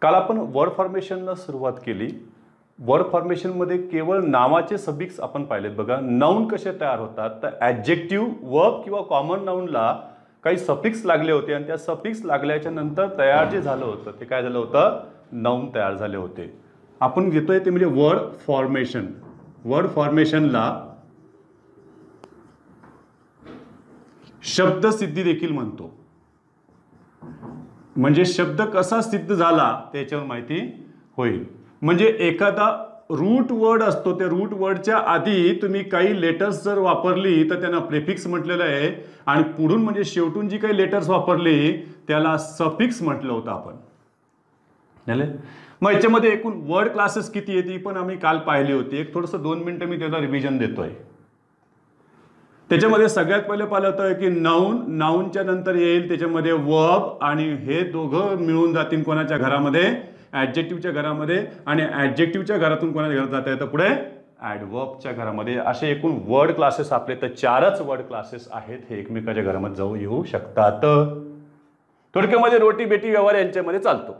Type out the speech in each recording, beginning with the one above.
काल आपण वर्ड फॉर्मेशनला सुरुवात केली. वर्ड फॉर्मेशनमध्ये केवळ नावाचे सफिक्स आपण पाहिलेत बघा. नाउन कसे तयार होतात तर ॲडजेक्टिव्ह वर्ब किंवा कॉमन नाउनला काही सफिक्स लागले होते आणि त्या सफिक्स लागल्याच्या नंतर तयार जे झालं होतं ते काय झालं होतं, नाउन तयार झाले होते. आपण घेतोय ते म्हणजे वर्ड फॉर्मेशन. वर्ड फॉर्मेशनला शब्द सिद्धी देखील म्हणतो. म्हणजे शब्द कसा सिद्ध झाला त्याच्यावर माहिती होईल. म्हणजे एखादा रूट वर्ड असतो, त्या रूट वर्डच्या आधी तुम्ही काही लेटर्स जर वापरली तर त्यांना प्रेफिक्स म्हटलेलं आहे आणि पुढून म्हणजे शेवटून जी काही लेटर्स वापरली त्याला सफिक्स म्हटलं होतं आपण. मग याच्यामध्ये एकूण वर्ड क्लासेस किती आहे ती पण आम्ही काल पाहिली होती. एक थोडंसं 2 मिनिटं मी त्याला रिव्हिजन देतोय. त्याच्यामध्ये सगळ्यात पहिले पाहिलं होतं की नाउन, नाउनच्या नंतर येईल त्याच्यामध्ये वर्ब आणि हे दोघं मिळून जातील कोणाच्या घरामध्ये, ॲडजेक्टिव्हच्या घरामध्ये, आणि ॲडजेक्टिव्हच्या घरातून कोणाच्या घरात जाता येतं पुढे ॲडवर्बच्या घरामध्ये. असे एकूण वर्ड क्लासेस आपले तर 4च वर्ड क्लासेस आहेत. हे एकमेकाच्या घरामध्ये जाऊ येऊ शकतात. थोडक्यामध्ये रोटी बेटी व्यवहार यांच्यामध्ये चालतो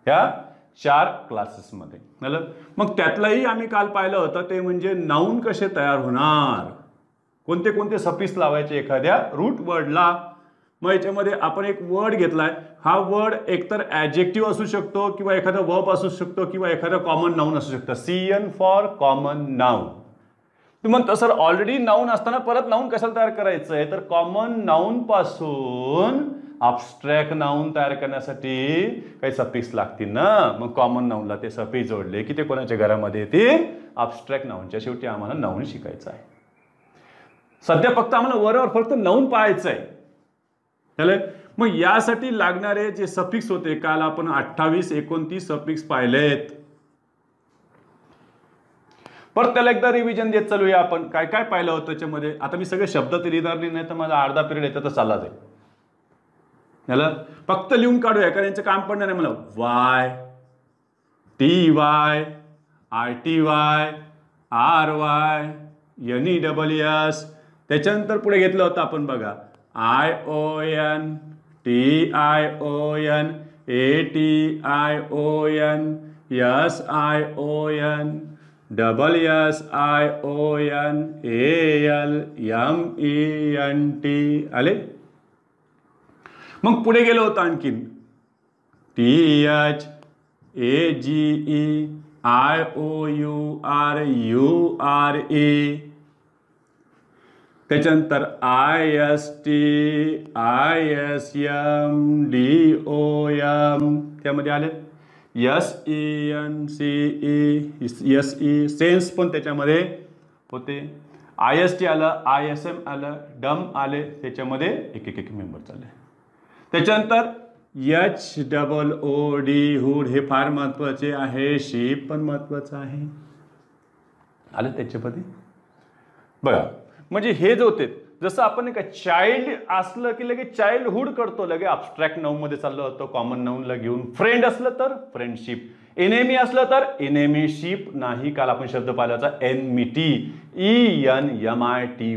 या 4 क्लासेसमध्ये. मग त्यातलाही आम्ही काल पाहिलं होतं ते म्हणजे नाउन कसे तयार होणार, कोणते कोणते सफिक्स लावायचे एखाद्या रूट वर्डला. मग याच्यामध्ये आपण एक वर्ड घेतलाय. हा वर्ड एकतर ॲडजेक्टिव्ह असू शकतो किंवा एखादा वर्ब असू शकतो किंवा एखादा कॉमन नाउन असू शकतं. CN for common noun. तुम्ही म्हणता सर ऑलरेडी नाउन असताना परत नाउन कशाला तयार करायचं आहे, तर कॉमन नाउन पासून अब्स्ट्रॅक्ट नाउन तयार करण्यासाठी काही सफिक्स लागतील ना. मग कॉमन नाउनला ते सफिक्स जोडले की ते कोणाच्या घरामध्ये येतील, अब्स्ट्रॅक्ट नाउनच्या शेवटी आम्हाला नाउन शिकायचं आहे. सध्या फक्त आम्हाला वरवर फक्त नाउन पाहायचं आहे. मग यासाठी लागणारे जे सफिक्स होते काल आपण 28-29 सफिक्स पाहिलेत. परत त्याला एकदा रिव्हिजन देत चालूया. आपण काय काय पाहिलं होतं त्याच्यामध्ये. आता मी सगळे शब्द तरी लिहिणार नाही तर माझा अर्धा पिरियड येतं तर चालला जाईल. याला फक्त लिहून काढूया कारण यांचं काम पडणार आहे मला. Y, TY, ITY, RY, NESS. त्याच्यानंतर पुढे घेतलं होतं आपण बघा ION, TION, ATION, SION, SSION, ALMENT. आले. मग पुढे गेलो होतं आणखीन TH, AGE, IOURURE. त्याच्यानंतर IST, ISM, DOM. त्यामध्ये आले SENCE, SE, सेन्स पण त्याच्यामध्ये होते. IST आलं, ISM आलं, डम आले. त्याच्यामध्ये एक एक मेंबर चालले. त्याच्यानंतर HOOD, हुड हे फार महत्वाचे आहे. शिप पण महत्वाचं आहे. आलं त्याच्यामध्ये बघा. म्हणजे हे जे होते जसं आपण नाही का चाइल्ड असलं की लगे चाइल्डहुड करतो, लगे अब्स्ट्रॅक्ट नाउन मध्ये चाललं होतं कॉमन नाउनला घेऊन. फ्रेंड असलं तर फ्रेंडशिप, एनेमी असलं तर एनेमीशिप नाही. काल आपण शब्द पाहिला होता एनमिटी, ENMITY,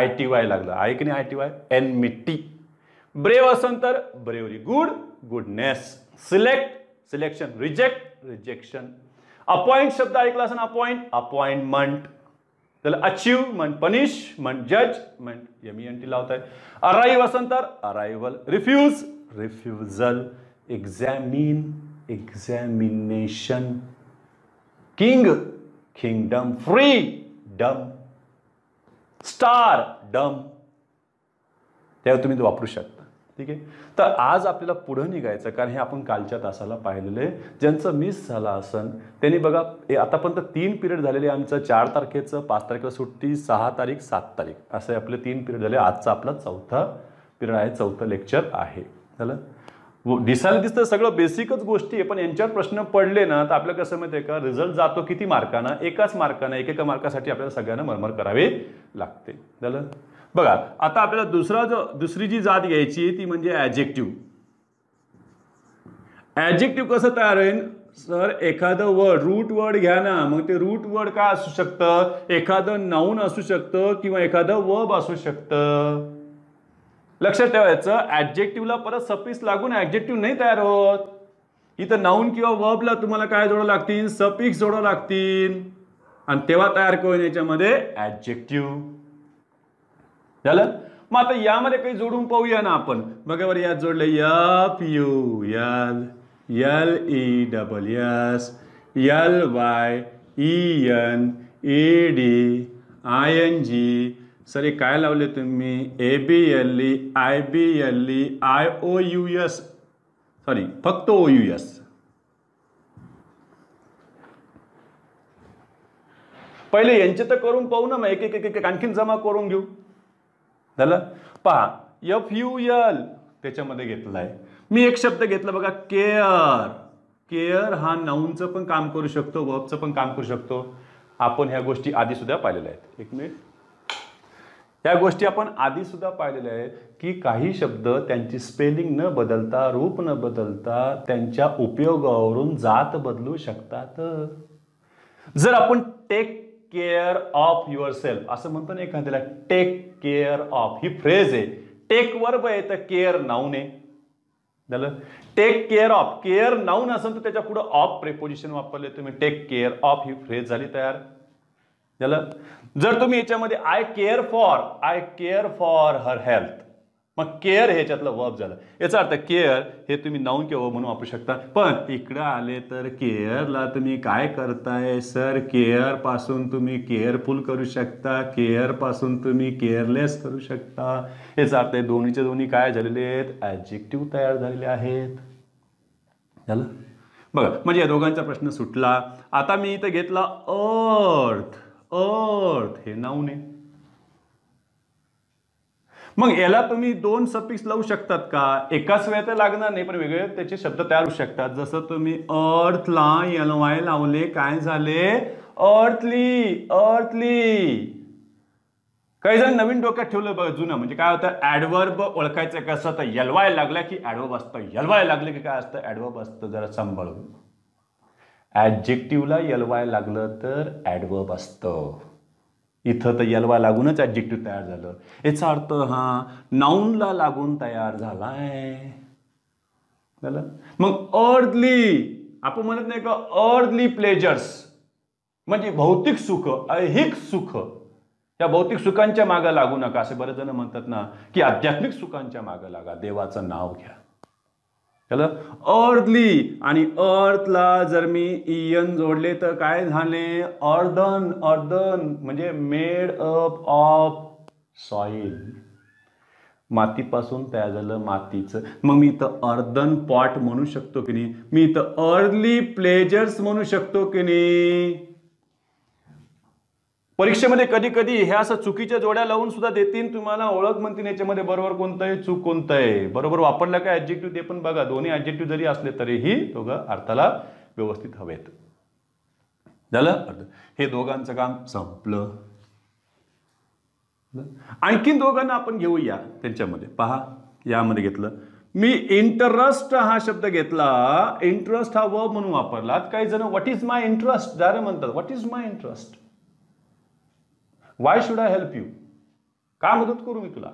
ITY लागलं आहे की नाही, ITY एनमिटी. ब्रेव असेल तर bravery, good goodness. Select selection, reject rejection. Appoint शब्द ऐकला असेल, अपॉइंट अपॉइंटमेंट. त्याला अचीवमेंट, पनिशमेंट, जजमेंट, MENT लावताय. अराईव्ह असेल तर arrival. Refuse refusal. Examine examination. King kingdom. Freedom. Stardom. त्यावर तुम्ही वापरू शकता. ठीक आहे. तर आज आपल्याला पुढे निघायचं कारण हे आपण कालच्या तासाला पाहिलेलं आहे. ज्यांचं मिस झालं असन त्यांनी बघा आतापर्यंत 3 पिरियड झालेले आमचं. 4 तारखेचं, 5 तारखेला सुट्टी, 6 तारीख, 7 तारीख असे आपले 3 पिरियड झाले. आजचा आपला 4था पिरियड आहे, 4थं लेक्चर आहे. झालं. दिसायला दिसतं सगळं बेसिकच गोष्टी आहे पण यांच्यावर प्रश्न पडले ना तर आपल्याला कसं माहिती आहे का, रिझल्ट जातो किती मार्कानं, एकाच मार्कानं. एकेका मार्कासाठी आपल्याला सगळ्यांना मरमर करावी लागते. झालं. बघा आता आपल्याला दुसरी जी जात घ्यायची ती म्हणजे ॲडजेक्टिव्ह. ॲडजेक्टिव्ह कसं तयार होईल सर, एखादं वर्ड रूट वर्ड घ्या ना. मग ते रूट वर्ड काय असू शकतं, एखादं नाउन असू शकतं किंवा एखादं वर्ब असू शकतं. लक्षात ठेवायचं ॲडजेक्टिव्हला परत सफिक्स लागून ॲडजेक्टिव्ह नाही तयार होत. इथं नाऊन किंवा वर्बला तुम्हाला काय जोडावं लागतील, सफिक्स जोडावं लागतील आणि तेव्हा तयार करून याच्यामध्ये ऍडजेक्टिव्ह झालं. मग आता यामध्ये काही जोडून पाहूया ना आपण. बघा बरं, यात जोडले FULLESS LYENED ING. सर काय लावले तुम्ही, ABLE IBLE IOUS, सॉरी फक्त OUS. पहिले यांचे तर करून पाहू ना, मग एक एक एक आणखीन जमा करून घेऊ. झालं. पहा FUL त्याच्यामध्ये घेतलाय मी एक शब्द घेतला बघा, केअर. केअर हा नाऊनचं पण काम करू शकतो, वर्बचं पण काम करू शकतो. आपण ह्या गोष्टी आधी सुद्धा पाहिलेल्या आहेत. एक मिनिट, या गोष्टी आपण आधी सुद्धा पाहिलेल्या आहेत की काही शब्द त्यांची स्पेलिंग न बदलता, रूप न बदलता त्यांच्या उपयोगावरून जात बदलू शकतात. जर आपण take care of yourself असं म्हणतो ना एखाद्याला, टेक केअर ऑफ ही फ्रेज आहे, टेक वर्ब आहे तर केअर नाऊन आहे. झालं. Take care of, care noun असेल तर त्याच्या पुढे ऑफ प्रेपोजिशन वापरले तुम्ही, टेक केअर ऑफ ही फ्रेज झाली तयार. झालं. जर तुम्ही याच्यामध्ये I care for her health, मग केअर ह्याच्यातलं वर्ब झालं. याचा अर्थ केअर हे तुम्ही नाऊन किंवा वर्ब म्हणून वापरू शकता. पण इकडं आले तर केअरला तुम्ही काय करताय सर, केअर पासून तुम्ही केअरफुल करू शकता, केअर पासून तुम्ही केअरलेस करू शकता. याचा अर्थ दोन्हीचे दोन्ही काय झालेले आहेत, ऍडजेक्टिव्ह तयार झालेले आहेत. झालं. बघा, म्हणजे या दोघांचा प्रश्न सुटला. आता मी इथं घेतला अर्थ. अर्थ हे नाऊन आहे. मग याला तुम्ही दोन सफिक्स लावू शकतात का, एकाच वेळेत लागणार नाही पण वेगळे त्याचे शब्द तयार होऊ शकतात. जसं तुम्ही अर्थला LY लावले, काय झाले, अर्थली. अर्थली. काही जण नवीन डोक्यात ठेवलं बघा जुनं, म्हणजे काय होतं, ऍडवर्ब ओळखायचं कसं, तर LY लागला की ऍडवर्ब असतं, LY लागले की काय असतं, ऍडवर्ब असतं. जरा सांभाळून. ऍडजेक्टिव्हला LY लागलं तर ऍडवर्ब असतं. इथं तर LY लागूनच ऍडजेक्टिव्ह तयार झालं. याचा अर्थ हा नाऊनला लागून तयार झालाय. झालं. मग अर्थली आपण म्हणत नाही का, अर्थली प्लेजर्स म्हणजे भौतिक सुख, ऐहिक सुख. या भौतिक सुखांच्या मागे लागू नका, असे बरेच जण म्हणतात ना की आध्यात्मिक सुखांच्या मागे लागा, देवाचं नाव घ्या. चला. अर्थली आणि अर्थला जर मी EN जोडले तर काय झाले, अर्धन. अर्धन म्हणजे मेड अप ऑफ सॉइल, मातीपासून तयार झालं, मातीचं. मग मी इथं अर्धन पॉट म्हणू शकतो की नाही, मी इथं अर्थली प्लेजर्स म्हणू शकतो की नाही. परीक्षेमध्ये कधी कधी ह्या असं चुकीच्या जोड्या लावून सुद्धा देतील तुम्हाला, ओळख म्हणतील याच्यामध्ये बरोबर कोणतं आहे, चूक कोणतं आहे. बरोबर वापरलं काय ऍडजेक्टिव्ह ते पण बघा. दोन्ही ऍडजेक्टिव्ह जरी असले तरीही दोघं अर्थाला व्यवस्थित हवेत. झालं. हे दोघांचं काम संपलं. आणखीन दोघांना आपण घेऊया त्यांच्यामध्ये. पहा, यामध्ये घेतलं मी इंटरेस्ट हा शब्द घेतला. इंटरेस्ट हा वर्ब म्हणून वापरला. काही जण व्हॉट इज माय इंटरेस्ट जरा म्हणतात, what is my interest, why should I help you, काय मदत करू मी तुला.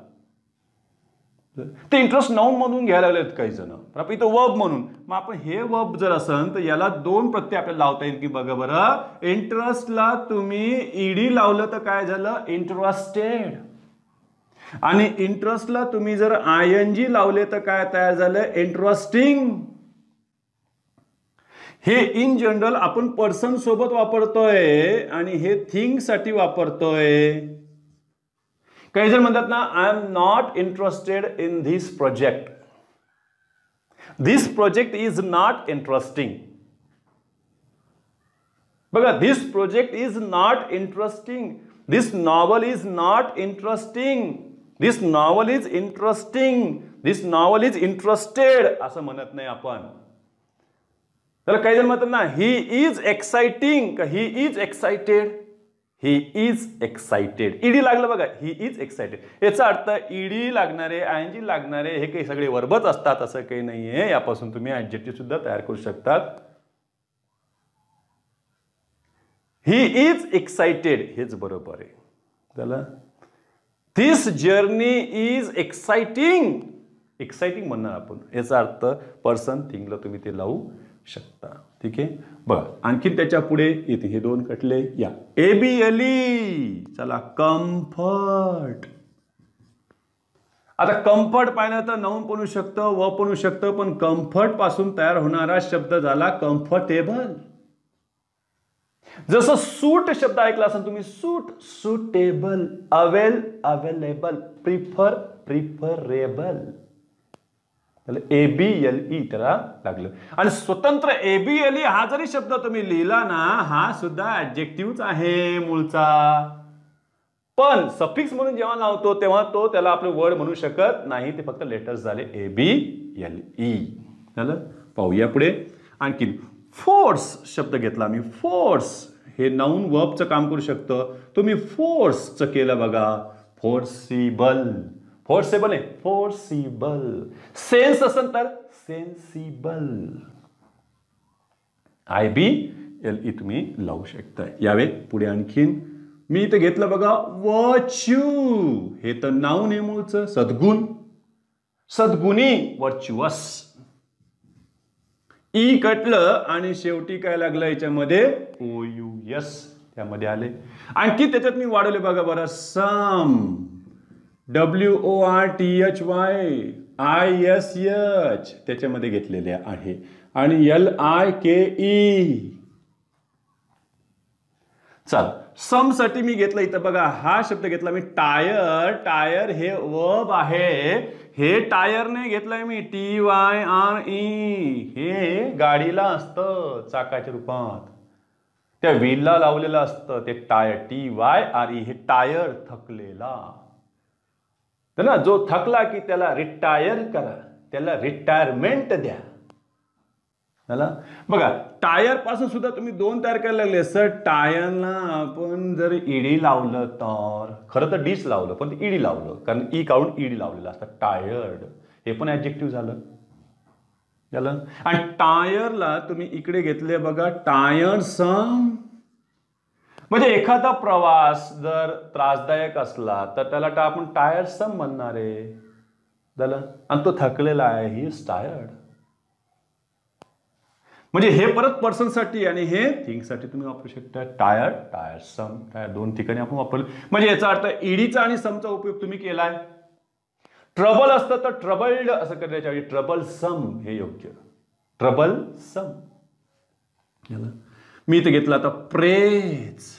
ते इंटरेस्ट नाऊन म्हणून घ्यायला लागलेत काही जण, पण आपण इथं वर्ब म्हणून. मग आपण हे वर्ब जर असेल तर याला दोन प्रत्यय आपल्याला लावता येईल की, बघा बरं, इंटरेस्टला तुम्ही ED लावलं तर काय झालं, इंटरेस्टेड. आणि इंटरेस्टला तुम्ही जर ING लावले तर काय तयार झालं, इंटरेस्टिंग. हे इन जनरल आपण पर्सन सोबत वापरतोय आणि हे थिंग साठी वापरतोय. काही जण म्हणतात ना, I am not interested in this project, this project is not interesting. बघा, this project is not interesting, this novel is not interesting, this novel is interesting, this novel is interested असं म्हणत नाही आपण. तर काही जण म्हणतात ना, ही इज एक्साइटिंग, का he is excited, he is excited. ED लागलं बघा, ही इज एक्साइटेड. याचा अर्थ ED लागणारे, ING लागणारे हे काही सगळे वर्बच असतात असं काही नाहीये. यापासून तुम्ही ऍडजेक्टिव्ह सुद्धा तयार करू शकतात. ही इज एक्साइटेड हेच बरोबर आहे. झालं. This journey is exciting, exciting म्हणणार आपण. याचा अर्थ पर्सन थिंगला तुम्ही ते लावू शकता. ठीक आहे, बघा आणखी त्याच्या पुढे येते हे दोन कटले या ABLE. चला कम्फर्ट. आता कम्फर्ट पाहिलं तर नाउन पण होऊ शकतं व पण होऊ शकतं, पण कम्फर्ट पासून तयार होणारा शब्द झाला कम्फर्टेबल. जसं सूट शब्द ऐकला असेल तुम्ही, suit suitable, available, prefer preferable. ABLE त्याला लागलं. आणि स्वतंत्र ABLE हा जरी शब्द तुम्ही लिहिला ना, हा सुद्धा ऍडजेक्टिव्हच आहे मूळचा, पण सफिक्स म्हणून जेव्हा लावतो तेव्हा तो त्याला आपले वर्ड म्हणू शकत नाही, ते फक्त लेटर्स झाले ABLE. झालं, पाहूया पुढे आणखी. फोर्स शब्द घेतला मी, फोर्स हे नाउन वर्बचं काम करू शकतं. तुम्ही फोर्सचं केलं बघा, फोर्सिबल. फोर्सेबल आहे, फोर्सिबल. सेन्स असेल तर सेन्सिबल. IBLE तुम्ही लावू शकता. यावे पुढे आणखीन मी इथे घेतलं बघा, वर्च्यू. हे तर नाउन आहे मूळचं, सद्गुण, सद्गुणी, वर्च्युअस. ई कटलं आणि शेवटी काय लागलं याच्यामध्ये, OUS त्यामध्ये आले. आणखी त्याच्यात मी वाढवले बघा बरं, सम, WORTHY ISH त्याच्यामध्ये घेतलेले आहे, आणि LIKE. चल, सम साठी मी घेतलं इथं बघा, हा शब्द घेतला मी टायर. टायर हे वर्ब आहे, हे टायरने घेतलंय मी TYRE. हे गाडीला असतं चाकाच्या रूपात, त्या व्हीलला लावलेलं असतं ते टायर, TYRE. हे टायर थकलेला, तर ना जो थकला की त्याला रिटायर करा, त्याला रिटायरमेंट द्या. बघा टायर पासून सुद्धा तुम्ही दोन तयार करायला लागले. सर टायरला आपण जर ईडी लावलं तर, खरं तर डिश लावलं पण ईडी लावलं, कारण ई काढून ईडी लावलेलं असतं. टायर्ड हे पण ऍडजेक्टिव्ह झालं. आणि टायरला तुम्ही इकडे घेतले बघा, टायरसम. म्हणजे एखादा प्रवास जर त्रासदायक असला तर त्याला आपण टायरसम म्हणणार आहे. आणि तो थकलेला आहे, ही इज टायर्ड. म्हणजे हे परत पर्सन साठी आणि हे थिंग साठी तुम्ही वापरू शकता. टायर्ड, टायरसम, दोन ठिकाणी आपण वापरलं. म्हणजे याचा अर्थ ईडीचा आणि समचा उपयोग तुम्ही केलाय. ट्रबल असतं तर ट्रबल्ड असं करण्याच्या ऐवजी ट्रबल सम हे योग्य. ट्रबल सम. मी इथे घेतला आता प्रेज.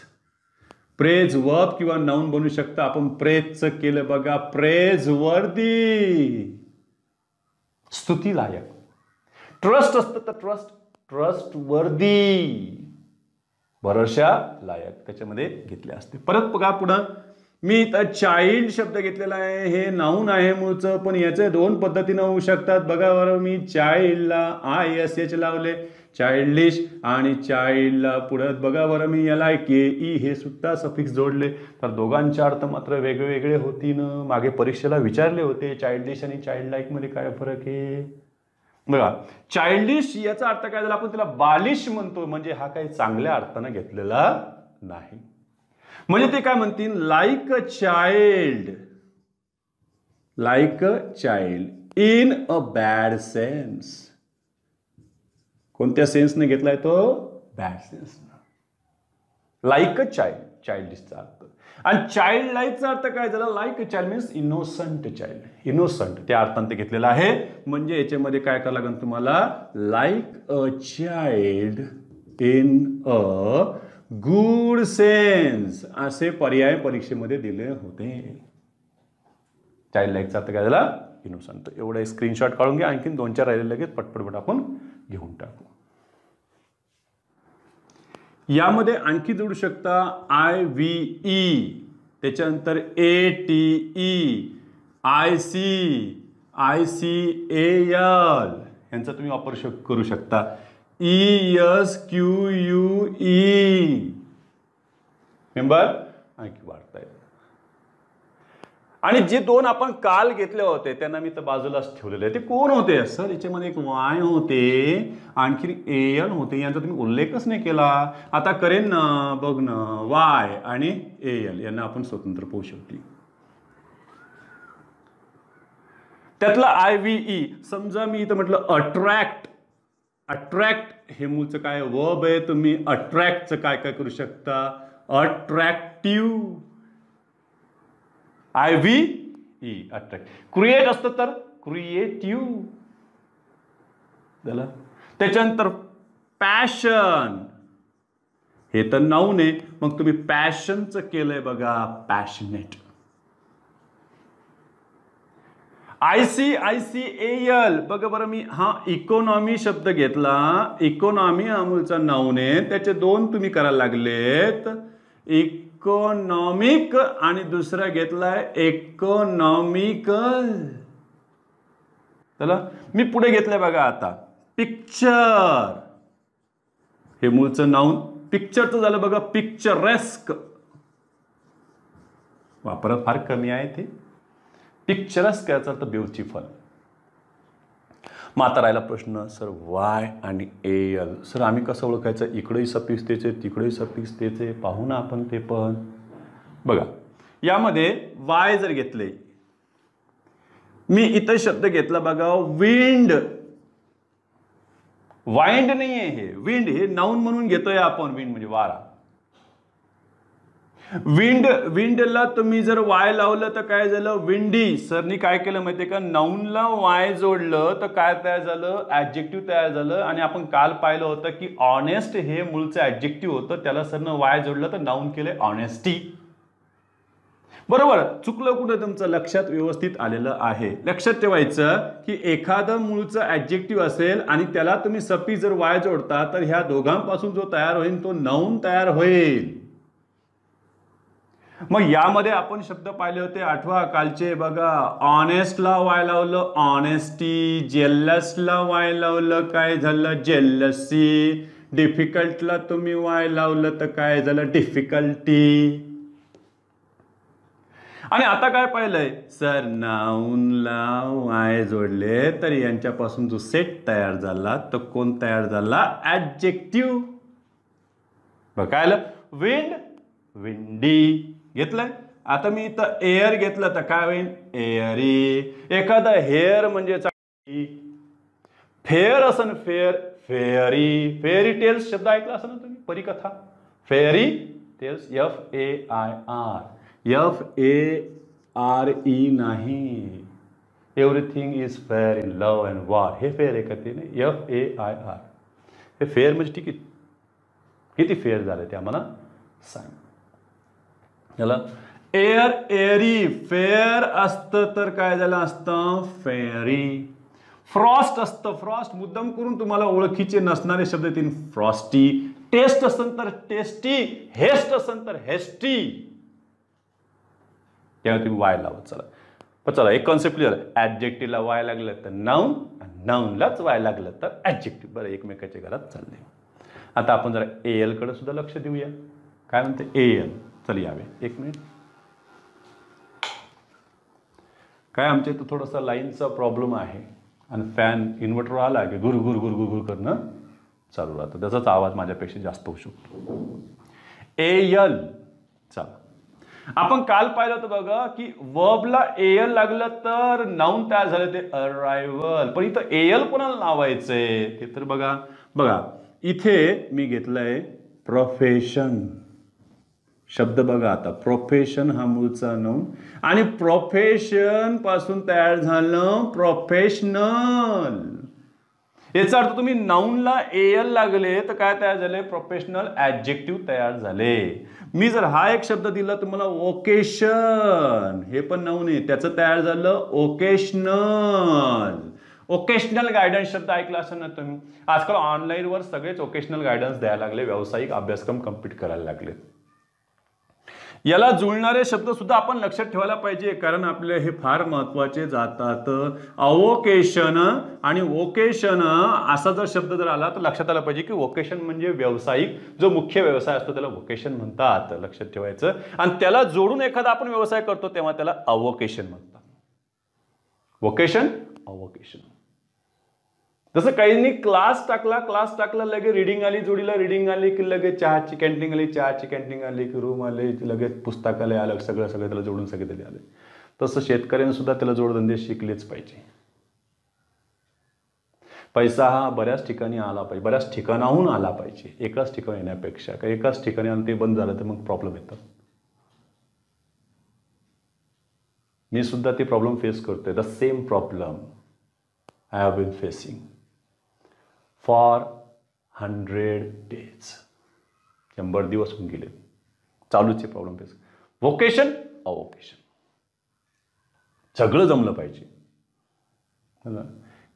प्रेज वर्ब किंवा नाउन बनू शकतं. आपण प्रेजचं केलं बघा, प्रेज वर्दी, स्तुती लायक. ट्रस्ट असतं तर ट्रस्ट, ट्रस्ट वर्दी, भरोशा लायक त्याच्यामध्ये घेतले असते. परत बघा पुढं मी इथं चाइल्ड शब्द घेतलेला आहे. हे नाउन आहे मूळचं, पण याचे दोन पद्धतीनं होऊ शकतात. बघा बरं, मी चाइल्डला ISH लावले, चाइल्डिश, आणि चाइल्डला पुढे बघा बरं मी LIKE हे सुद्धा सफिक्स जोडले, तर दोघांचे अर्थ मात्र वेगवेगळे होतील. मागे परीक्षेला विचारले होते चाइल्डिश आणि चाइल्ड लाईक मध्ये काय फरक आहे. बघा चाइल्डिश याचा अर्थ काय झाला, आपण त्याला बालिश म्हणतो, म्हणजे हा काही चांगल्या अर्थानं घेतलेला नाही. म्हणजे ते काय म्हणतील, like a child, like a child in a bad sense. कोणत्या सेन्सने घेतलाय तो, bad sense. Like a child, चाइल्डिशचा अर्थ. आणि चाइल्ड लाईकचा अर्थ काय झाला, like a child means innocent child, innocent त्या अर्थाने ते घेतलेला आहे. म्हणजे याच्यामध्ये काय करावं लागेल तुम्हाला, like a child in a good sense असे पर्याय परीक्षेमध्ये दिले होते. चाइल्ड लाईकचा अर्थ काय झाला, इनोसंट. एवढा स्क्रीनशॉट काढून घ्या. आणखीन 2-4 राहिले लगेच पटपट आपण घेऊन टाकू. यामध्ये आणखी जोडू शकता IVE, त्याच्यानंतर ATE, IC, ICAL यांचा तुम्ही वापर करू शकता. ESQUE मेंबर आणखी वाढतायत. आणि जे दोन आपण काल घेतले होते त्यांना मी तर बाजूलाच ठेवलेले. ते कोण होते सर, याच्यामध्ये एक Y होते, आणखी AL होते, यांचा तुम्ही उल्लेखच नाही केला. आता करेन ना, बघ ना, Y आणि AL यांना आपण स्वतंत्र पाहू शकतो. त्यातला IVE समजा मी इथं म्हटलं अट्रॅक्ट, अट्रॅक्ट हे मूळचं काय वर्ब आहे. तुम्ही अट्रॅक्टचं काय काय करू शकता. Attractive IVE attract. क्रिएट असतं तर क्रिएटिव्ह झालं. त्याच्यानंतर पॅशन हे तर नाऊन आहे. मग तुम्ही पॅशनचं केलंय बघा पॅशनेट. ICICAL बघा बरं मी हा इकॉनॉमी शब्द घेतला. इकॉनॉमी हा मूळचा नाऊन आहे. त्याचे दोन तुम्ही करायला लागलेत. इकॉनॉमिक आणि दुसरा घेतलाय इकॉनॉमिकल. चला मी पुढे घेतलंय बघा आता पिक्चर हे मूळचं नाऊन. पिक्चरचं झालं बघा पिक्चरेस्क. वापर फार कमी आहे ते. पिक्चरेस्क याचा अर्थ ब्युटिफुल. मग आता राहिला प्रश्न सर वाय आणि AL. सर आम्ही कसं ओळखायचं. इकडेही सफिक्स त्याचे तिकडेही सफिक्स त्याचे. पाहू ना आपण ते पण. बघा यामध्ये वाय जर घेतले. मी इथं शब्द घेतला बघा विंड. वाइंड नाहीये हे. विंड हे नाऊन म्हणून घेतोय आपण. विंड म्हणजे वारा. विंडला तुम्ही जर वाय लावलं तर काय झालं विंडी. सरनी काय केलं माहितीये का नाऊनला वाय जोडलं तर काय तयार झालं ऍडजेक्टिव्ह तयार झालं. आणि आपण काल पाहिलं होतं की ऑनेस्ट हे मूळचं ऍडजेक्टिव्ह होतं. त्याला सरनं वाय जोडलं तर नाऊन केले ऑनेस्टी. बरोबर. चुकलं कुठं तुमचं लक्षात व्यवस्थित आलेलं आहे. लक्षात ठेवायचं की एखादं मूळचं ऍडजेक्टिव्ह असेल आणि त्याला तुम्ही सफिक्स जर वाय जोडता तर ह्या दोघांपासून जो तयार होईल तो नाऊन तयार होईल. मग यामध्ये आपण शब्द पाहिले होते आठवा कालचे बघा. ऑनेस्टला वाय लावलं ऑनेस्टी. जेलसला वाय लावलं काय झालं जेलसी. डिफिकल्टला तुम्ही वाय लावलं तर काय झालं डिफिकल्टी. आणि आता काय पाहिलंय सर नाऊनला वाय जोडले तर यांच्यापासून जो सेट तयार झाला तो कोण तयार झाला ऍडजेक्टिव्ह. बघ काय आलं विंड विंडी घेतलंय. आता मी इथं एअर घेतलं तर काय होईल एअरी. एखादा हेअर म्हणजे फेअर असन फेअर फेअरी. फेअरी टेल्स शब्द ऐकला असं ना तुम्ही परिकथा. फेअरी टेल्स FAIR FARE नाही. Everything is fair in love and war. हे फेअर आहे का ते नाही FAIR. हे फेअर म्हणजे तिकीट किती फेअर झालं ते आम्हाला सांग. याला एअर एअरी फेअर असतं तर काय झालं असतं फेअरी. फ्रॉस्ट असतं. फ्रॉस्ट मुद्दाम करून तुम्हाला ओळखीचे नसणारे शब्द येतील. फ्रॉस्टी. टेस्ट असेल तर टेस्टी. हेस्ट असेल तर हेस्टी. तेव्हा तुम्ही वाय लावत चला. पण चला एक कॉन्सेप्ट क्लिअर. ऍडजेक्टिव्हला वाय लागलं तर नाऊन. नाऊनलाच वाय लागलं तर ऍडजेक्टिव्ह. बरं एकमेकाच्या घरात चालले. आता आपण जरा AL कडे सुद्धा लक्ष देऊया. काय म्हणते AL. चल यावे एक मिनिट. काय आमच्या इथं थोडासा लाईनचा प्रॉब्लेम आहे आणि फॅन इन्व्हर्टर आला की गुर गुर गुर गुर गुर करणं चालू राहतं. त्याचाच आवाज माझ्यापेक्षा जास्त होऊ शकतो. AL. चला आपण काल पाहिलं होतं बघा की वर्बला AL लागलं तर नाऊन तयार झालं ते अरायव्हल. पण इथं AL कोणाला लावायचंय ते तर बघा. बघा इथे मी घेतलंय प्रोफेशन शब्द. बघा आता प्रोफेशन हा मूळचा नाऊन आणि प्रोफेशन पासून तयार झालं प्रोफेशनल. याचा अर्थ तुम्ही नाऊनला AL लागले तर काय तयार झाले प्रोफेशनल ऍडजेक्टिव्ह तयार झाले. मी जर हा एक शब्द दिला तुम्हाला ओकेशन हे पण नाऊन आहे त्याचं तयार झालं ओकेशनल. ओकेशनल गायडन्स शब्द ऐकला असेल ना तुम्ही. आजकाल ऑनलाईनवर सगळेच ओकेशनल गायडन्स द्यायला लागले. व्यावसायिक अभ्यासक्रम कम्प्लीट करायला लागले. याला जुळणारे शब्द सुद्धा आपण लक्षात ठेवायला पाहिजे कारण आपले हे फार महत्वाचे जातात. अवोकेशन आणि वोकेशन असा जर शब्द जर आला तर लक्षात आला पाहिजे की वोकेशन म्हणजे व्यावसायिक जो मुख्य व्यवसाय असतो त्याला वोकेशन म्हणतात. लक्षात ठेवायचं. आणि त्याला जोडून एखादा आपण व्यवसाय करतो तेव्हा त्याला अवोकेशन म्हणतात. वोकेशन अवोकेशन. जसं काहींनी क्लास टाकला लगे रिडिंग आली जोडीला रिडिंग आली की लगेच चहाची कॅन्टीन आली चहाची कॅन्टीन आली की रूम आले लगेच पुस्तकालय आलं सगळं त्याला जोडून सगळे आले. तसं शेतकऱ्यांनी सुद्धा त्याला जोडधंदे शिकलेच पाहिजे. पैसा हा बऱ्याच ठिकाणी आला पाहिजे, बऱ्याच ठिकाणाहून आला पाहिजे, एकाच ठिकाणी येण्यापेक्षा. का एकाच ठिकाणी आणि ते बंद झालं तर मग प्रॉब्लेम येतात. मी सुद्धा ते प्रॉब्लेम फेस करतोय. The same problem I have been facing for 100 days. 100 दिवस होऊन गेले चालूचे प्रॉब्लेम फेस. व्होकेशन अवोकेशन सगळं जमलं पाहिजे.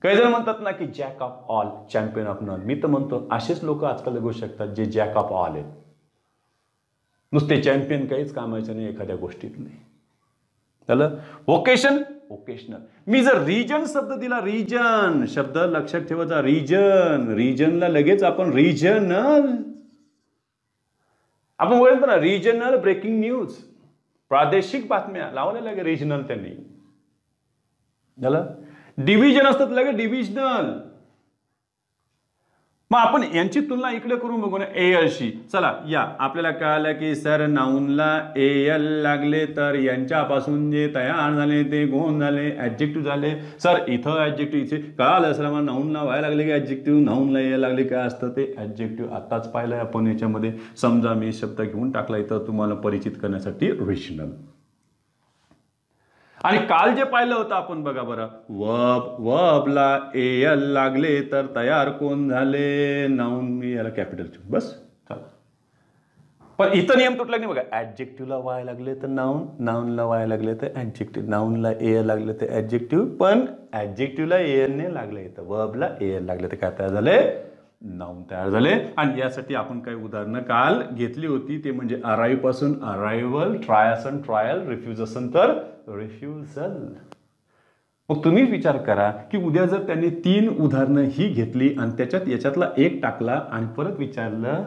काही जण म्हणतात ना की jack of all champion of none. मी तर म्हणतो असेच लोक आजकाल जगू शकतात जे जॅक ऑफ ऑल आहेत. नुसते चॅम्पियन काहीच कामायचं नाही एखाद्या गोष्टीत नाही. त्याला व्होकेशन व्होकेशनल. मी जर रिजन शब्द दिला, रिजन शब्द लक्षात ठेवायचा, रिजन, रिजनला लगेच आपण रिजनल, आपण बोलतो ना रिजनल ब्रेकिंग न्यूज, प्रादेशिक बातम्या लावल्या लागे रिजनल त्यांनी. झालं. डिव्हिजन असतात लागे डिव्हिजनल. मग आपण यांची तुलना इकडे करून बघू ना एलशी. चला या आपल्याला कळालं की सर नाऊनला एल लागले तर यांच्यापासून जे तयार झाले ते कोण झाले, ऍडजेक्टिव्ह झाले. सर इथं ऍडजेक्टिव्ह इथे कळालं सर मला नाऊनला व्हायला लागले की ऍडजेक्टिव्ह, नाऊनला एल लागले काय असतं ते ऍडजेक्टिव्ह. आताच पाहिलंय आपण याच्यामध्ये. समजा मी शब्द घेऊन टाकला इथं तुम्हाला परिचित करण्यासाठी रिजनल. आणि काल जे पाहिलं होतं आपण बघा बरं, वर्ब, वर्बला एल लागले तर तयार कोण झाले, नाऊन. मी याला कॅपिटल ठेवू बस. चला. पण इथं नियम तुटला नाही बघा. ऍडजेक्टिव्हला वाय लागले तर नाऊन, नाऊनला वाय लागले तर ऍडजेक्टिव्ह, नाऊनला एल लागले तर ऍडजेक्टिव्ह. पण ऍडजेक्टिव्हला एल ने लागले तर वर्बला एल लागले तर काय तयार झाले, नाऊन तयार झाले. आणि यासाठी आपण काही उदाहरणं काल घेतली होती. ते म्हणजे अराईव्ह पासून अरायव्हल, ट्राय असन ट्रायल, रिफ्यूज असन तर रिफ्युजल. मग तुम्ही विचार करा की उद्या जर त्यांनी 3 उदाहरणं ही घेतली आणि त्याच्यात याच्यातला एक टाकला आणि परत विचारलं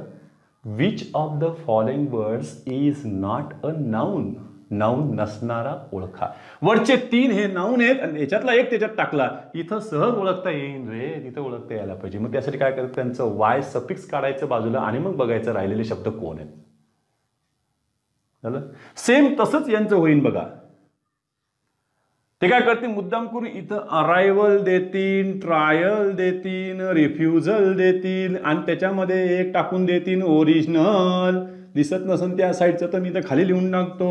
which of the following words is not a noun, noun नसणारा ओळखा. वरचे 3 हे नाऊन आहेत आणि याच्यातला एक त्याच्यात टाकला, इथं सहज ओळखता येईल रे, तिथं ओळखता यायला पाहिजे. मग त्यासाठी काय करायचं, त्यांचं वाय सफिक्स काढायचं बाजूला आणि मग बघायचं राहिलेले शब्द कोण आहेत. झालं. सेम तसंच यांचं होईल बघा. ते काय करतील मुद्दाम करून इथं अरायव्हल देतील, ट्रायल देतील, रिफ्युजल देतील आणि त्याच्यामध्ये एक टाकून देतील ओरिजिनल. दिसत नसन त्या साईडचं तर मी तर खाली लिहून टाकतो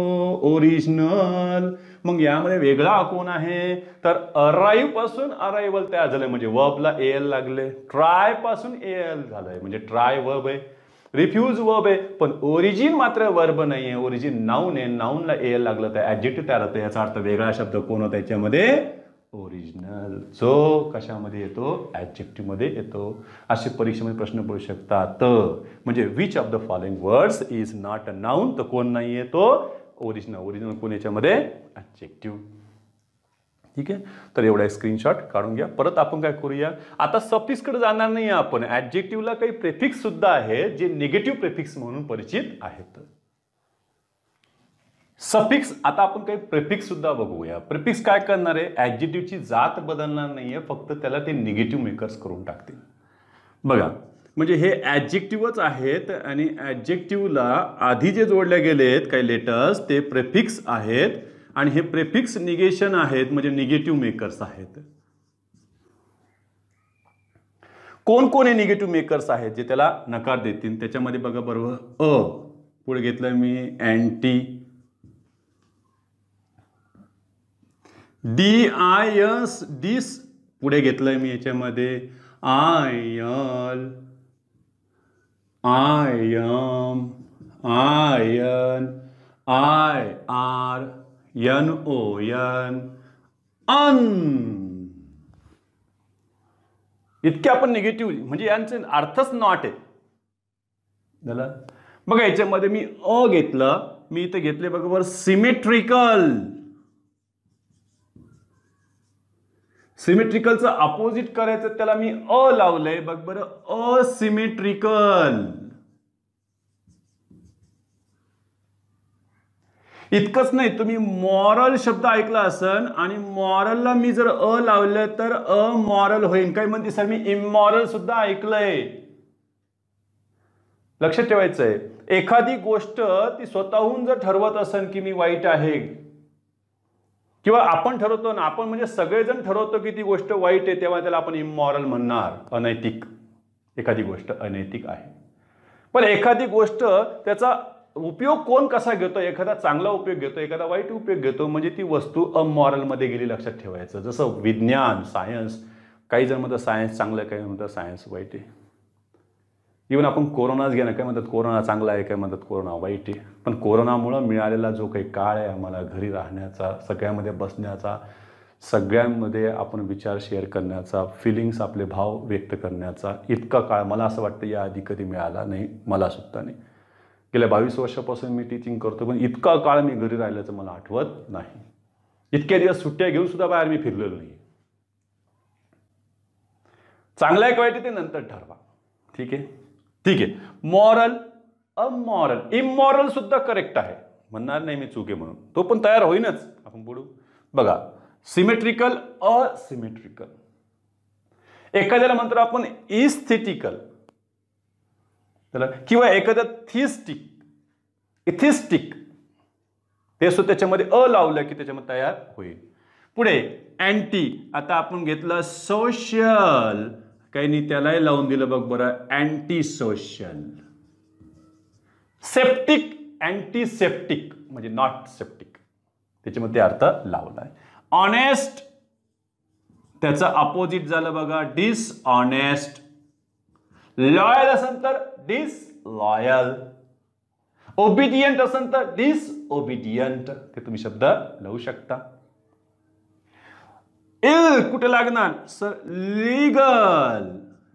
ओरिजिनल. मग यामध्ये वेगळा कोण आहे तर अराईव्ह पासून अरायव्हल तयार झालंय म्हणजे वर्बला एल लागले. ट्राय पासून एल झालंय म्हणजे ट्राय वर्ब आहे. रिफ्यूज वर्ब आहे पण ओरिजिन मात्र वर्ब नाही आहे, ओरिजिन नाऊन आहे. नाऊनला एल लागलं तर ऍडजेक्टिव्ह तयार होतं. याचा अर्थ वेगळा शब्द कोण होता याच्यामध्ये ओरिजिनल, जो कशामध्ये येतो ऍडजेक्टिव्ह मध्ये येतो. असे परीक्षेमध्ये प्रश्न पडू शकतात. म्हणजे which of the following words is not a noun, तर कोण नाही येतो ओरिजिनल. ओरिजिनल कोण याच्यामध्ये ऍडजेक्टिव्ह. ठीक आहे. तर एवढा एक स्क्रीनशॉट काढून घ्या. परत आपण काय करूया, आता सफिक्स कडे जाणार नाही आपण. ऍडजेक्टिव्हला काही प्रेफिक्स सुद्धा आहेत जे निगेटिव्ह प्रेफिक्स म्हणून परिचित आहेत. सफिक्स आता आपण काही प्रेफिक्स सुद्धा बघूया. प्रेफिक्स काय करणार आहे, ऍडजेक्टिव्हची जात बदलणार नाहीये, फक्त त्याला ते निगेटिव्ह मेकर्स करून टाकतील. बघा म्हणजे हे ऍडजेक्टिव्हच आहेत आणि ऍडजेक्टिव्हला आधी जे जोडले गेलेत काही लेटर्स ते प्रेफिक्स आहेत आणि हे प्रेफिक्स निगेशन आहेत म्हणजे निगेटिव्ह मेकर्स आहेत. कोण कोण हे निगेटिव्ह मेकर्स आहेत जे त्याला नकार देतील. त्याच्यामध्ये बघा बरोबर अ पुढे घेतलंय मी अँटी, DIS डिस पुढे घेतलंय मी याच्यामध्ये oil, I am, ion, IR, NON, अन. इतके आपण निगेटिव्ह म्हणजे यांचे अर्थच नॉट आहे. झालं. बघा याच्यामध्ये मी अ घेतलं, मी इथे घेतले बरोबर सिमेट्रिकल. सिमेट्रिकलचं अपोजिट करायचं त्याला मी अ लावलंय बघ बरं असिमेट्रिकल. इतकंच नाही तुम्ही मॉरल शब्द ऐकला असन आणि मॉरलला मी जर अ लावलं तर अमॉरल होईल. काही म्हणते सर मी इमॉरल सुद्धा ऐकलंय. लक्षात ठेवायचंय एखादी गोष्ट ती स्वतःहून जर ठरवत असेल की मी वाईट आहे किंवा आपण ठरवतो ना, आपण म्हणजे सगळेजण ठरवतो की ती गोष्ट वाईट आहे, तेव्हा त्याला आपण इमॉरल म्हणणार, अनैतिक. एखादी गोष्ट अनैतिक आहे. पण एखादी गोष्ट त्याचा उपयोग कोण कसा घेतो, एखादा चांगला उपयोग घेतो, एखादा वाईट उपयोग घेतो, म्हणजे ती वस्तू अमॉरलमध्ये गेली, लक्षात ठेवायचं. जसं विज्ञान, सायन्स, काही जण म्हणतात सायन्स चांगलं आहे, काही म्हणतात सायन्स वाईट आहे. इव्हन आपण कोरोनाच घ्या ना, काय म्हणतात कोरोना चांगला आहे, काय म्हणतात कोरोना वाईट आहे. पण कोरोनामुळं मिळालेला जो काही काळ आहे आम्हाला घरी राहण्याचा, सगळ्यामध्ये बसण्याचा, सगळ्यांमध्ये आपण विचार शेअर करण्याचा, फिलिंग्स, आपले भाव व्यक्त करण्याचा, इतका काळ मला असं वाटतं याआधी कधी मिळाला नाही, मला सुद्धा नाही. गेल्या 22 वर्षापासून मी टीचिंग करतो, पण इतका काळ मी घरी राहिल्याचं मला आठवत नाही. इतक्या दिवस सुट्ट्या घेऊन सुद्धा बाहेर मी फिरलेलो नाही. चांगलं आहे का वाईट ते नंतर ठरवा. ठीक आहे, ठीक आहे. मॉरल, अमॉरल, इमॉरल सुद्धा करेक्ट आहे, म्हणणार नाही मी चूक आहे म्हणून, तो पण तयार होईनच. आपण बोलू बघा, सिमेट्रिकल, असिमेट्रिकल. एखाद्याला म्हणतो आपण इस्थेटिकल, किंवा एखादा थिस्टिक, इथिस्टिक, ते सुद्धा त्याच्यामध्ये अ लावलं की त्याच्यामध्ये तयार होईल. पुढे अँटी, आता आपण घेतलं सोशल, काही नाही त्यालाही लावून दिलं बघ बरं, anti social. Septic, anti septic म्हणजे नॉट सेप्टिक, त्याच्यामध्ये अर्थ लावलाय. ऑनेस्ट, त्याचं अपोजिट झालं बघा डिसऑनेस्ट. लॉयल असेल तर डिसलॉयल. ओबिडियंट असेल तर डिसओबिडियंट, ते तुम्ही शब्द लावू शकता. इल कुठे लागणार सर, लीगल.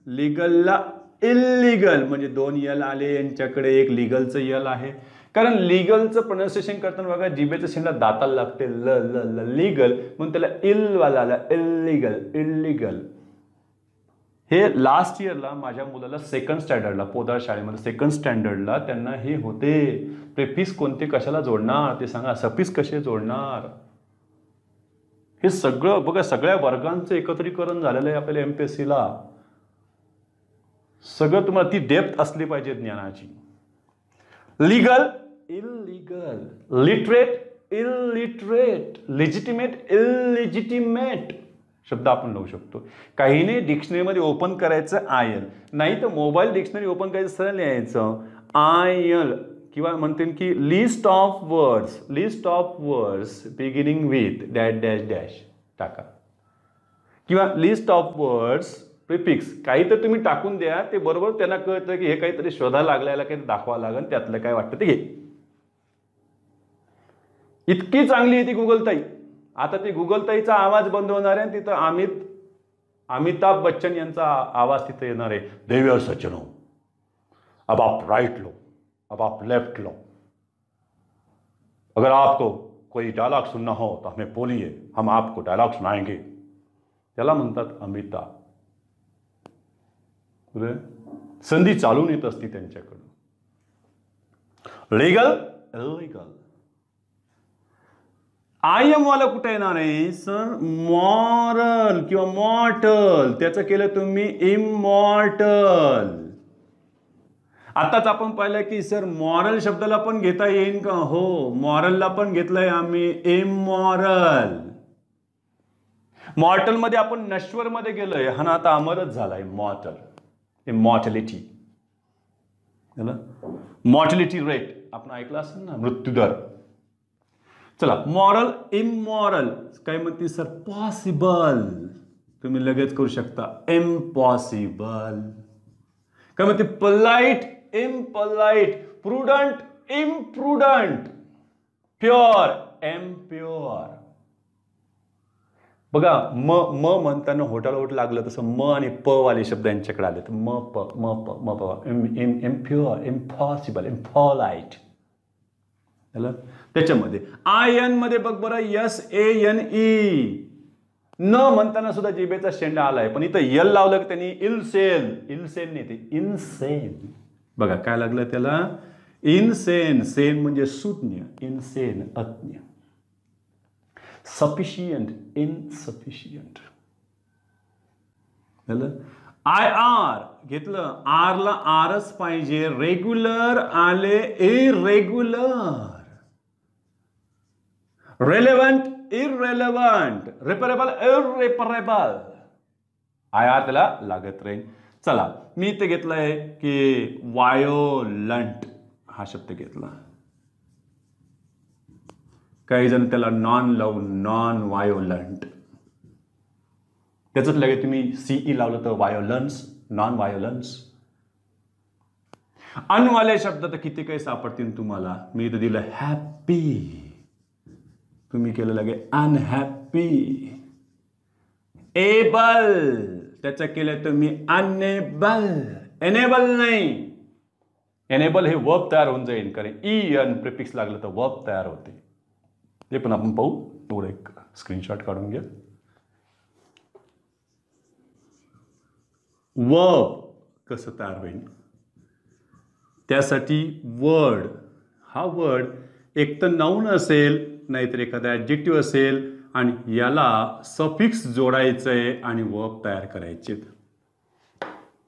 लीगलला इल्लीगल म्हणजे 2 यल आले यांच्याकडे, एक लीगलचं यल आहे. कारण लीगलचं प्रोनाउन्सिएशन करताना बघा जिभेचं शेंडा दाताला लागते, ल ल ल लीगल, म्हणून त्याला इल वाला आला, इल्लीगल, इल्लीगल. हे लास्ट इयरला माझ्या मुलाला सेकंड स्टँडर्डला, पोदार शाळेमध्ये सेकंड स्टँडर्डला त्यांना हे होते, प्रेफिक्स कोणते कशाला जोडणार ते सांगा, सफिक्स कसे जोडणार, हे सगळं बघा. सगळ्या वर्गांचं एकत्रीकरण झालेलं आहे आपल्याला एमपीएससीला. सगळं तुम्हाला ती डेप्थ असली पाहिजे ज्ञानाची. Legal, illegal. Literate, illiterate. Legitimate, illegitimate शब्द आपण लावू शकतो. काही नाही डिक्शनरीमध्ये ओपन करायचं आयल, नाही तर मोबाईल डिक्शनरी ओपन करायचं, सरळ लिहायचं आयल, किंवा म्हणते की list of words, list of words beginning with dash dash dash टाका, किंवा लिस्ट ऑफ वर्ड्स प्रिफिक्स, काही तर तुम्ही टाकून द्या, ते बरोबर त्यांना कळतं की हे काहीतरी शोधायला लागल्याला काही दाखवावं लागेल, त्यातलं काय वाटतं ते घे. इतकी चांगली आहे ती गुगल ताई. आता ती गुगल ताईचा आवाज बंद होणार आहे, तिथं अमिताभ बच्चन यांचा आवाज तिथे येणार आहे. देवियर सज्जनों, अब आप राइट लो, अब आप लेफ्ट लो, अगर आपको कोई डायलॉग सुनना हो तो हमें बोलिए, हम आपको डायलॉग सुनाएंगे. त्याला म्हणतात अमिताभ. संधी चालून येत असती त्यांच्याकडून. Legal, illegal. आय एम वाला कुठे येणार आहे सर, मॉरल किंवा मॉर्टल, त्याचं केलं तुम्ही इमॉर्टल. आताच आपण पाहिलं की सर मॉरल शब्दाला पण घेता येईल का, हो मॉरलला पण घेतलंय आम्ही इमॉरल. मॉर्टल मध्ये आपण नश्वर मध्ये गेलोय, हा ना आता अमरच झालाय मॉर्टल. इमॉर्टॅलिटी, मॉर्टॅलिटी रेट आपण ऐकलं असेल ना, मृत्यूदर. चला मॉरल, इमॉरल. काय म्हणते सर, पॉसिबल, तुम्ही लगेच करू शकता इम्पॉसिबल. काय म्हणते polite, impolite. Prudent, imprudent. Pure, impure. बघा म म्हणताना होटाला होट लागलं तसं म आणि प वाले शब्द यांच्याकडे आले, तर म प इम्प्युअर, इम्पॉसिबल, इम्पॉलाइट. त्याच्यामध्ये आय एन मध्ये बघ बरं, SANE. न म्हणताना सुद्धा जिभेचा शेंडा आलाय, पण इथं यल लावलं की त्यांनी इलसेन, इलसेन नाही ते इनसेन. बघा काय लागलं त्याला, इनसेन. सेन म्हणजे शून्य, इनसेन अज्ञ. Sufficient, insufficient. IR घेतलं, आर ला आरच पाहिजे. रेग्युलर आले irregular. Relevant irrelevant, reparable irreparable, I त्याला लागत राहील. चला मी इथे घेतलंय की वायोलंट हा शब्द घेतला. काही जण त्याला नॉन व्हायोलंट, त्याच लगेच तुम्ही सीई लावलं तर व्हायोलन्स, नॉन व्हायोलन्स. अनवाले शब्द तर किती काही सापडतील तुम्हाला. मी इथं दिलं हॅपी, तुम्ही केलं लगे अनहॅपी. एबल त्याचं केलं तुम्ही अनेबल, एनेबल नाही. एनेबल हे वर्ब तयार होऊन जाईल, कारण ई प्रिफिक्स लागलं तर वर्ब तयार होते. ते पण आपण पाहू. थोडं एक स्क्रीनशॉट काढून घ्या. वर्ब कसं तयार होईल त्यासाठी वर्ड, हा वर्ड एक तर नाऊन असेल नाहीतर एखादा ॲडजेक्टिव्ह असेल आणि याला सफिक्स जोडायचंय आणि वर्ब तयार करायचे.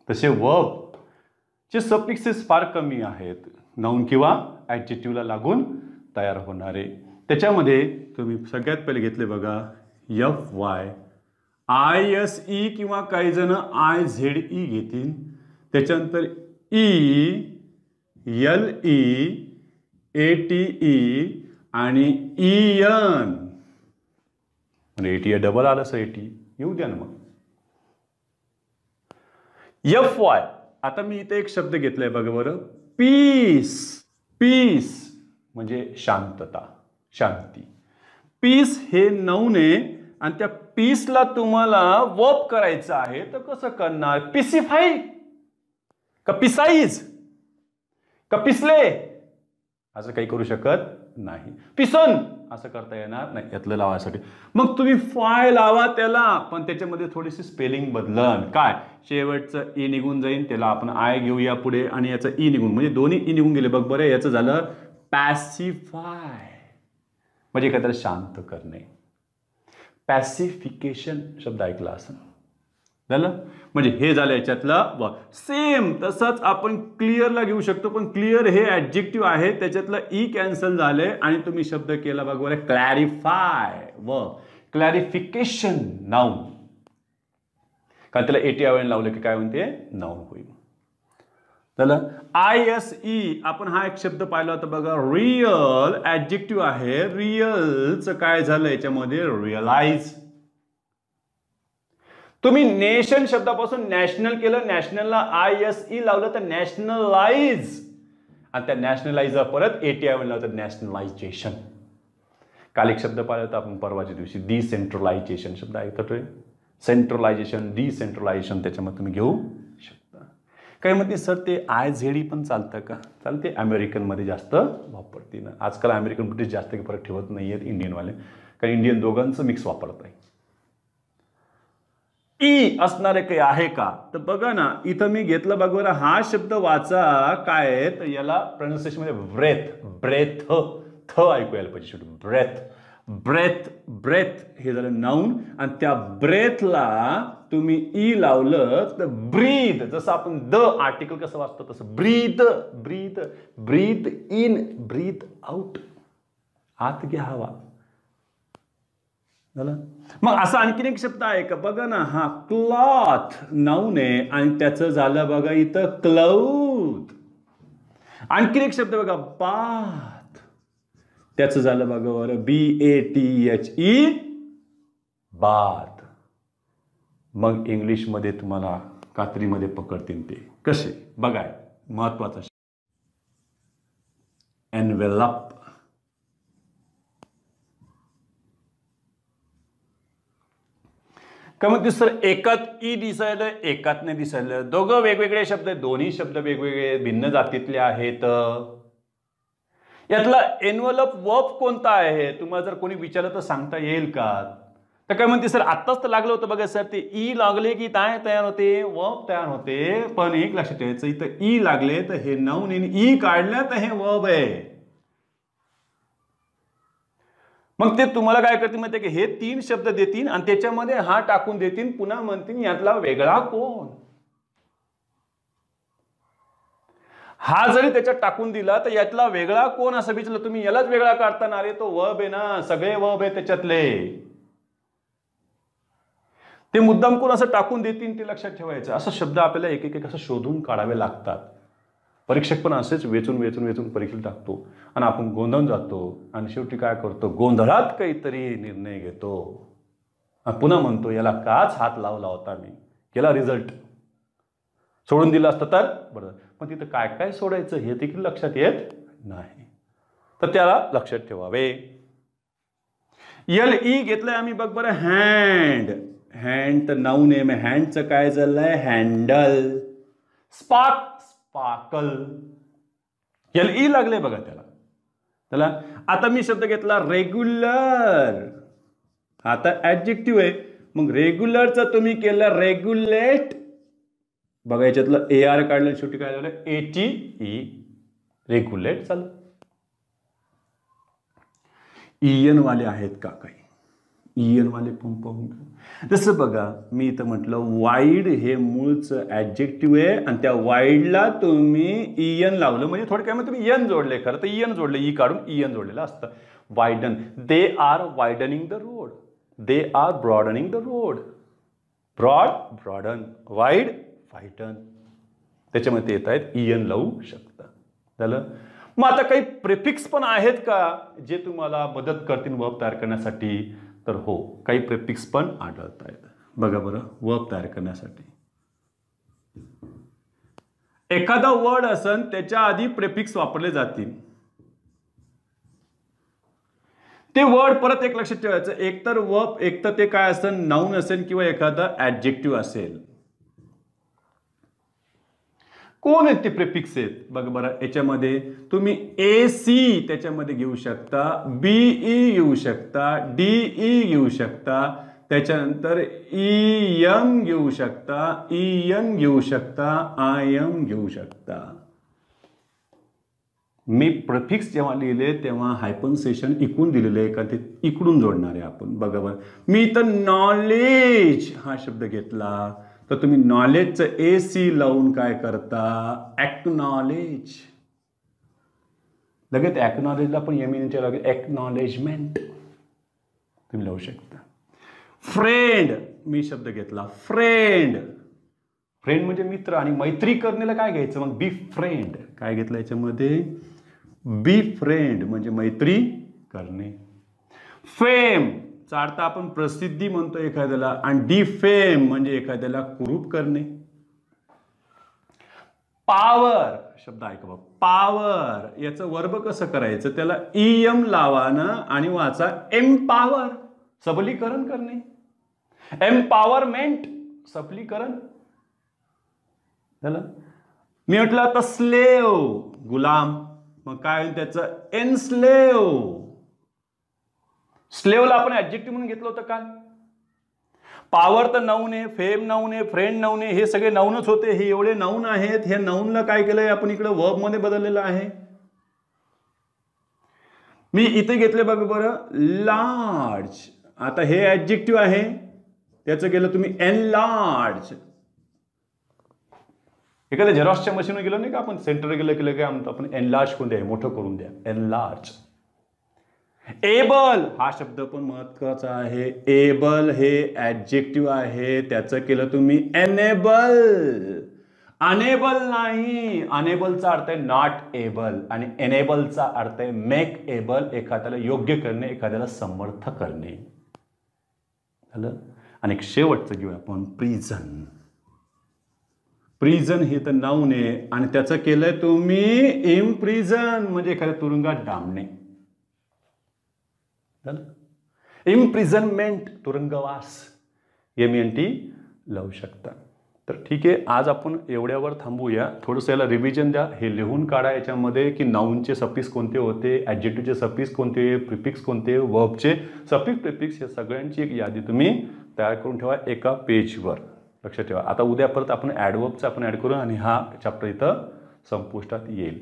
तसे वर्ब चे सफिक्सेस फार कमी आहेत, नाऊन किंवा ॲडजेक्टिव्हला लागून तयार होणारे. त्याच्यामध्ये तुम्ही सगळ्यात पहिले घेतले बघा FY, ISE किंवा काही जण IZE घेतील. त्याच्यानंतर E, LE, ATE आणि EN. म्हणजे ATE डबल आलं सर, ATE येऊ द्या ना मग. FY, आता मी इथे एक शब्द घेतलाय बघा बरं, पीस. पीस म्हणजे शांतता, शांती. पीस हे नाऊन आहे आणि त्या पीसला तुम्हाला वर्ब करायचं आहे तर कसं करणार? पिसिफाई का पिसाईज का पिसले असं काही करू शकत नाही. पिसन असं करता येणार नाही यातलं लावायसाठी. मग तुम्ही फाय लावा त्याला, पण त्याच्यामध्ये थोडीशी स्पेलिंग बदलन. काय? शेवटचं ई निघून जाईल, त्याला आपण आय घेऊया पुढे आणि याचं ई निघून, म्हणजे दोन्ही ई निघून गेले बघ बरं. याचं झालं पॅसिफाय, म्हणजे एखाद्याला शांत करणे. पॅसिफिकेशन शब्द ऐकला असं झालं. म्हणजे हे झालं याच्यातलं. सेम तसंच आपण क्लिअरला घेऊ शकतो, पण क्लिअर हे ॲडजेक्टिव्ह आहे, त्याच्यातलं ई कॅन्सल झाले आणि तुम्ही शब्द केला बघा क्लॅरिफाय व क्लॅरिफिकेशन नाऊन. कारण त्याला ATI लावलं की काय म्हणते? नाऊन होईल. झालं. ISE आपण हा एक शब्द पाहिला होता बघा, रिअल ॲडजेक्टिव्ह आहे. रिअलचं काय झालं याच्यामध्ये? रिअलाइज. तुम्ही नेशन शब्दापासून नॅशनल केलं, नॅशनलला ISE लावलं तर नॅशनलाइज, आणि त्या नॅशनलाइजला परत ATI लावलं तर नॅशनलायझेशन. काल एक शब्द पाहिला होता आपण परवाच्या दिवशी, डिसेंट्रलायझेशन शब्द ऐकतोय. सेंट्रलायझेशन, डिसेंट्रलायझेशन त्याच्यामध्ये तुम्ही घेऊ शकता. काही म्हणते सर ते IZE पण चालतं का? चालते. अमेरिकनमध्ये जास्त वापरते ना आजकाल. अमेरिकन ब्रिटिश जास्त फरक ठेवत नाही आहेत इंडियनवाले, कारण इंडियन दोघांचं मिक्स वापरत आहे. ई असणारे काही आहे का? तर बघा ना, इथं मी घेतलं बघा, हा शब्द वाचा काय, तर याला प्रोनाउन्सिएशन मध्ये ब्रेथ, ब्रेथ थ ऐकू यायला पाहिजे शेवटी. ब्रेथ, ब्रेथ, ब्रेथ हे झालं नाऊन, आणि त्या ब्रेथला तुम्ही ई लावलं तर ब्रीद. जसं आपण द आर्टिकल कसं वाचतो तसं ब्रीद, ब्रीद, ब्रीद इन, ब्रीद आउट, आत घ्या हवा. मग असा आणखीन एक शब्द आहे का? बघा ना, हा क्लॉथ नाऊन आहे आणि त्याचं झालं बघा इथं क्लाउथ. आणखीन एक शब्द बघा बाथ, त्याचं झालं बघा बरं BATHE, बाथ. मग इंग्लिशमध्ये तुम्हाला कात्रीमध्ये पकडतील ते कसे बघाय. महत्वाचा एनवेलप. का मग सर एकात ई दिसायलं, एकात नाही दिसायलं, दोघं वेगवेगळे शब्द आहेत, दोन्ही शब्द वेगवेगळे भिन्न जातीतले आहेत. यातला एनव्हलप वर्ब कोणता आहे? तुम्हाला जर कोणी विचारलं तर सांगता येईल का? तर काय म्हणते सर आत्ताच तर लागलं होतं बघा सर, ते ई लागले की काय तयार होते? वर्ब तयार होते. पण एक लक्षात ठेवायचं, इथं ई लागले तर हे नाऊन, ई काढलं तर हे वर्ब आहे. मग ते तुम्हाला काय करतील माहिती की हे 3 शब्द देतील आणि त्याच्यामध्ये हा टाकून देतील, पुन्हा म्हणतील यातला वेगळा कोण. हा जरी त्याच्यात टाकून दिला तर यातला वेगळा कोण असं विचारलं तुम्ही, यालाच वेगळा काढताना, अरे तो वर्ब आहे ना, सगळे वर्ब आहे त्याच्यातले, ते मुद्दाम कोण असं टाकून देतील ते लक्षात ठेवायचं. असं शब्द आपल्याला एक एक असं शोधून काढावे लागतात. परीक्षक पण असेच वेचून वेचून वेचून परीक्षेला टाकतो आणि आपण गोंधळून जातो आणि शेवटी काय करतो, गोंधळात काहीतरी निर्णय घेतो आणि पुन्हा म्हणतो याला काच हात लावला होता मी, केला रिझल्ट, सोडून दिलं असतं तर बरं. पण तिथं काय काय सोडायचं हे देखील लक्षात येत नाही, तर त्याला लक्षात ठेवावे. LE घेतलंय आम्ही बघ बरं, हँड. हँड तर नाऊन आहे, मग हँडचं काय झालंय, हँडल. Spark, sparkle. LE लागले बघा त्याला. आता मी शब्द घेतला रेग्युलर, आता ऍडजेक्टिव्ह आहे, मग रेग्युलरचं तुम्ही केलं रेग्युलेट, बघा याच्यातलं AR काढलं, शेवटी काय झालं ATE, रेग्युलेट झालं. EN वाले आहेत का काही, EN वाले पाहून जसं बघा मी इथं म्हटलं वाईड हे मूळचं ऍडजेक्टिव्ह आहे आणि त्या वाईडला तुम्ही EN लावलं, म्हणजे थोडक्यात तुम्ही EN जोडले, खरं तर EN जोडले, ई काढून EN जोडलेलं असतं. Widen, they are widening the road, they are broadening the road. Broad, broaden, wide, widen, त्याच्यामध्ये येत आहेत EN लावू शकता. झालं. मग आता काही प्रिफिक्स पण आहेत का जे तुम्हाला मदत करतील वर्ब तयार करण्यासाठी, तर हो, काही प्रिफिक्स पण आढळत आहेत. बघा बरं, वर्ब तयार करण्यासाठी एखादा वर्ड असन त्याच्या आधी प्रिफिक्स वापरले जातील. ते वर्ड परत एक लक्षात ठेवायचं, एकतर वर्ब, एकतर ते काय असेल, नाऊन असेल किंवा एखादा ऍडजेक्टिव्ह असेल. कोण आहेत ते प्रिफिक्स आहेत बघा बरं, याच्यामध्ये तुम्ही AC त्याच्यामध्ये घेऊ शकता, BE घेऊ शकता, DE घेऊ शकता, त्याच्यानंतर EM घेऊ शकता, EN घेऊ शकता, IM घेऊ शकता. मी प्रिफिक्स जेव्हा लिहिले तेव्हा हायपन्सेशन इकडून दिलेलं आहे का, ते इकडून जोडणार आहे आपण. बघा बरं, मी इथं नॉलेज हा शब्द घेतला तर तुम्ही नॉलेजचं AC लावून काय करता, ॲक्नॉलेज. लगेच ॲक्नॉलेजला पण यमिनीच्या लागे ॲक्नॉलेजमेंट तुम्ही लावू शकता. फ्रेंड मी शब्द घेतला, फ्रेंड. फ्रेंड म्हणजे मित्र, आणि मैत्री करण्याला काय घ्यायचं मग, बी फ्रेंड. काय घेतलं याच्यामध्ये, बी फ्रेंड म्हणजे मैत्री करणे. फेम चा अर्थ आपण प्रसिद्धी म्हणतो एखाद्याला, आणि डिफेम म्हणजे एखाद्याला कुरूप करणे. पॉवर शब्द ऐका बघ, पॉवर याचं वर्ब कसं करायचं, त्याला EM लावानं आणि वाचा एम्पॉवर, सबलीकरण करणे. एम्पॉवरमेंट, सबलीकरण झालं. मी म्हटलं आता स्लेव, गुलाम, मग काय त्याचं एनस्लेव. स्लेवला आपण ऍडजेक्टिव्ह म्हणून घेतलं होतं काल. पॉवर तर नाऊन आहे, फेम नाऊन आहे, फ्रेंड नाऊन आहे, हे सगळे नाऊनच होते. हे एवढे नाऊन आहेत, हे नाऊनला काय केलंय आपण इकडे वर्ब मध्ये बदललेलं आहे. मी इथे घेतले बघ बरं, लार्ज. आता हे ऍडजेक्टिव्ह आहे, त्याचं केलं तुम्ही एनलार्ज. एखाद्या झेरॉक्सच्या मशीनवर गेलो नाही का आपण, सेंटर गेलं की आपण एनलार्ज करून द्या, मोठं करून द्या, एनलार्ज. एबल हा शब्द पण महत्वाचा आहे. एबल हे ऍडजेक्टिव्ह आहे, त्याचं केलं तुम्ही एनेबल. अनेबल नाही, अनेबलचा अर्थ आहे नॉट एबल, आणि एनेबलचा अर्थ आहे मेक एबल, एखाद्याला योग्य करणे, एखाद्याला समर्थ करणे. झालं. आणि एक शेवटचं घेऊया आपण, प्रिझन. प्रिझन हे तर नाऊन आहे आणि त्याचं केलंय तुम्ही इम्प्रिझन म्हणजे एखाद्या तुरुंगात डांबणे. इम्प्रिझनमेंट तुरुंगवास, MNT लावू शकता. तर ठीक आहे, आज आपण एवढ्यावर थांबूया. थोडंसं याला रिव्हिजन द्या, हे लिहून काढा याच्यामध्ये की नाऊनचे सफिक्स कोणते होते, ॲडजेक्टिव्हचे सफिक्स कोणते, प्रिफिक्स कोणते, वर्बचे सफिक्स प्रिफिक्स, या सगळ्यांची एक यादी तुम्ही तयार करून ठेवा एका पेजवर. लक्षात ठेवा. आता उद्या परत आपण ॲडवर्बचं आपण ॲड करू आणि हा चॅप्टर इथं संपुष्टात येईल.